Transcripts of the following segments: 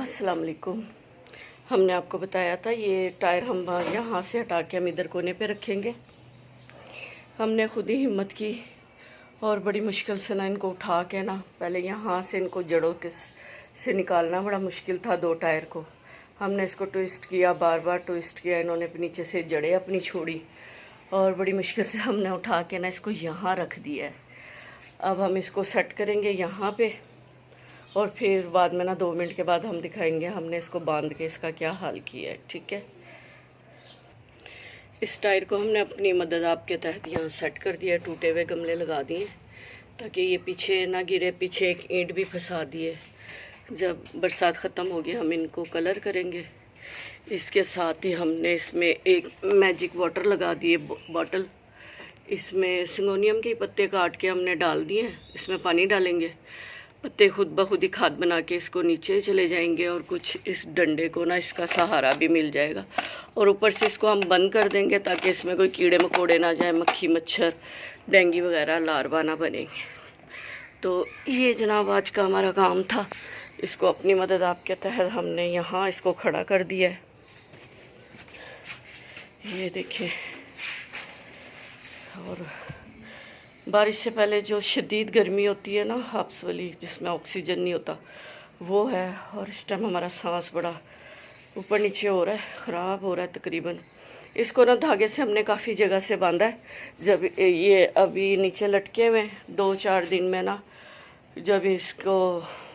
अस्सलाम वालेकुम। हमने आपको बताया था ये टायर हम यहाँ से हटा के हम इधर कोने पे रखेंगे। हमने खुद ही हिम्मत की और बड़ी मुश्किल से ना इनको उठा के ना पहले यहाँ से इनको जड़ों के से निकालना बड़ा मुश्किल था। दो टायर को हमने इसको ट्विस्ट किया, बार बार ट्विस्ट किया। इन्होंने नीचे से जड़ें अपनी छोड़ी और बड़ी मुश्किल से हमने उठा के ना इसको यहाँ रख दिया है। अब हम इसको सेट करेंगे यहाँ पे और फिर बाद में ना 2 मिनट के बाद हम दिखाएंगे हमने इसको बांध के इसका क्या हाल किया है। ठीक है, इस टायर को हमने अपनी मदद आपके तहत यहाँ सेट कर दिया। टूटे हुए गमले लगा दिए ताकि ये पीछे ना गिरे। पीछे एक ईंट भी फंसा दिए। जब बरसात ख़त्म होगी हम इनको कलर करेंगे। इसके साथ ही हमने इसमें एक मैजिक वाटर लगा दिए बॉटल। इसमें सिंगोनियम के पत्ते काट के हमने डाल दिए। इसमें पानी डालेंगे, पत्ते खुद ब खुद ही खाद बना के इसको नीचे चले जाएंगे और कुछ इस डंडे को ना इसका सहारा भी मिल जाएगा। और ऊपर से इसको हम बंद कर देंगे ताकि इसमें कोई कीड़े मकोड़े ना जाए, मक्खी मच्छर डेंगू वगैरह लार्वा ना बनेंगे। तो ये जनाब आज का हमारा काम था। इसको अपनी मदद आपके तहत हमने यहाँ इसको खड़ा कर दिया है। ये देखिए, और बारिश से पहले जो शदीद गर्मी होती है ना, हाप्स वाली, जिसमें ऑक्सीजन नहीं होता, वो है। और इस टाइम हमारा सांस बड़ा ऊपर नीचे हो रहा है, ख़राब हो रहा है तकरीबन। इसको ना धागे से हमने काफ़ी जगह से बांधा है। जब ये अभी नीचे लटके हुए 2-4 दिन में ना, जब इसको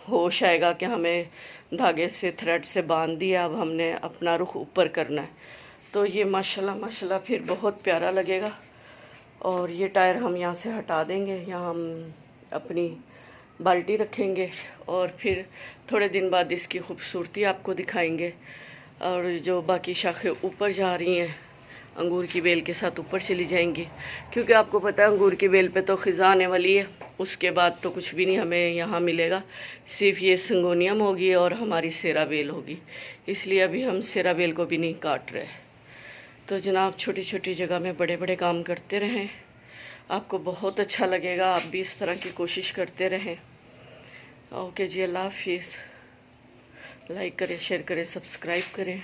होश आएगा कि हमें धागे से थ्रेड से बांध दिया, अब हमने अपना रुख ऊपर करना है, तो ये माशाल्लाह माशाल्लाह फिर बहुत प्यारा लगेगा। और ये टायर हम यहाँ से हटा देंगे। यहाँ हम अपनी बाल्टी रखेंगे और फिर थोड़े दिन बाद इसकी खूबसूरती आपको दिखाएंगे। और जो बाकी शाखें ऊपर जा रही हैं अंगूर की बेल के साथ ऊपर चली जाएंगी, क्योंकि आपको पता है अंगूर की बेल पे तो ख़िज़ा आने वाली है। उसके बाद तो कुछ भी नहीं हमें यहाँ मिलेगा, सिर्फ ये सिंगोनियम होगी और हमारी सेरा बेल होगी। इसलिए अभी हम सेरा बेल को भी नहीं काट रहे। तो जनाब, छोटी छोटी जगह में बड़े बड़े काम करते रहें, आपको बहुत अच्छा लगेगा। आप भी इस तरह की कोशिश करते रहें। ओके जी, अल्लाह हाफिज़। लाइक करें, शेयर करें, सब्सक्राइब करें।